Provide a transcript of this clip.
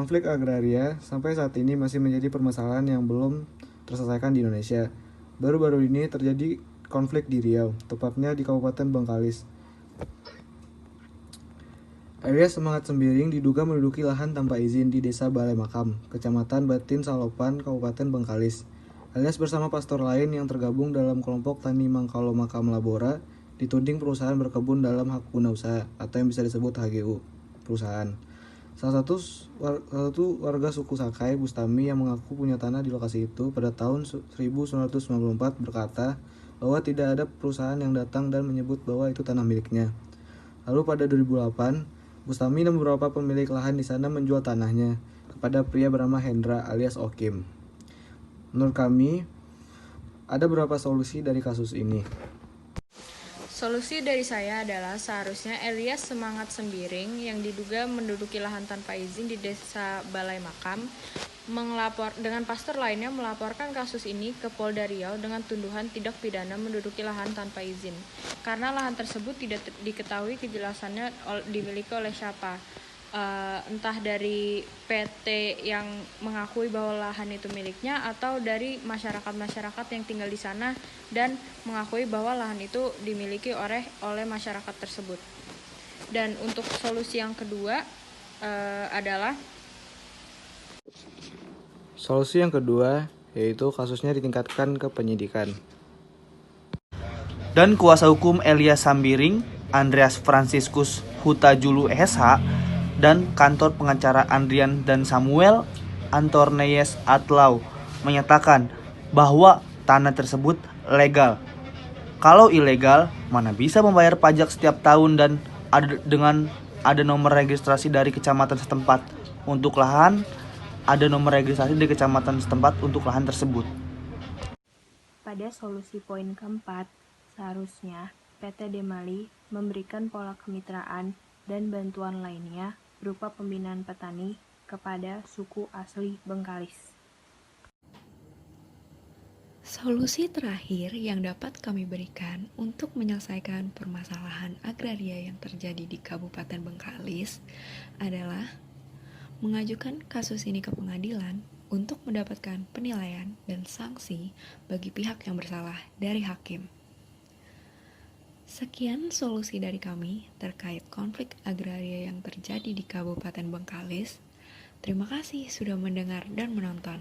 Konflik agraria sampai saat ini masih menjadi permasalahan yang belum terselesaikan di Indonesia. Baru-baru ini terjadi konflik di Riau, tepatnya di Kabupaten Bengkalis. Elias Semangat Sembiring diduga menduduki lahan tanpa izin di Desa Balai Makam, Kecamatan Batin Salopan, Kabupaten Bengkalis. Elias bersama pastor lain yang tergabung dalam kelompok Tani Mangkalo Makam Labora dituding perusahaan berkebun dalam hak guna usaha atau yang bisa disebut HGU perusahaan. Salah satu warga suku Sakai, Bustami, yang mengaku punya tanah di lokasi itu pada tahun 1994 berkata bahwa tidak ada perusahaan yang datang dan menyebut bahwa itu tanah miliknya. Lalu pada 2008, Bustami dan beberapa pemilik lahan di sana menjual tanahnya kepada pria bernama Hendra alias Okim. Menurut kami, ada beberapa solusi dari kasus ini. Solusi dari saya adalah seharusnya Elias Semangat Sembiring yang diduga menduduki lahan tanpa izin di Desa Balai Makam dengan pastor lainnya melaporkan kasus ini ke Polda Riau dengan tuduhan tidak pidana menduduki lahan tanpa izin. Karena lahan tersebut tidak diketahui kejelasannya dimiliki oleh siapa. Entah dari PT yang mengakui bahwa lahan itu miliknya atau dari masyarakat-masyarakat yang tinggal di sana dan mengakui bahwa lahan itu dimiliki oleh masyarakat tersebut. Dan untuk solusi yang kedua adalah Solusi yang kedua yaitu kasusnya ditingkatkan ke penyidikan. Dan kuasa hukum Elias Sembiring, Andreas Franciscus Huta-Julu SH, dan kantor pengacara Andrian dan Samuel Antorneyes Atlau menyatakan bahwa tanah tersebut legal. Kalau ilegal, mana bisa membayar pajak setiap tahun dan ada nomor registrasi dari kecamatan setempat untuk lahan, ada nomor registrasi dari kecamatan setempat untuk lahan tersebut. Pada solusi poin keempat, seharusnya PT Demali memberikan pola kemitraan dan bantuan lainnya berupa pembinaan petani kepada suku asli Bengkalis. Solusi terakhir yang dapat kami berikan untuk menyelesaikan permasalahan agraria yang terjadi di Kabupaten Bengkalis adalah mengajukan kasus ini ke pengadilan untuk mendapatkan penilaian dan sanksi bagi pihak yang bersalah dari hakim. Sekian solusi dari kami terkait konflik agraria yang terjadi di Kabupaten Bengkalis. Terima kasih sudah mendengar dan menonton.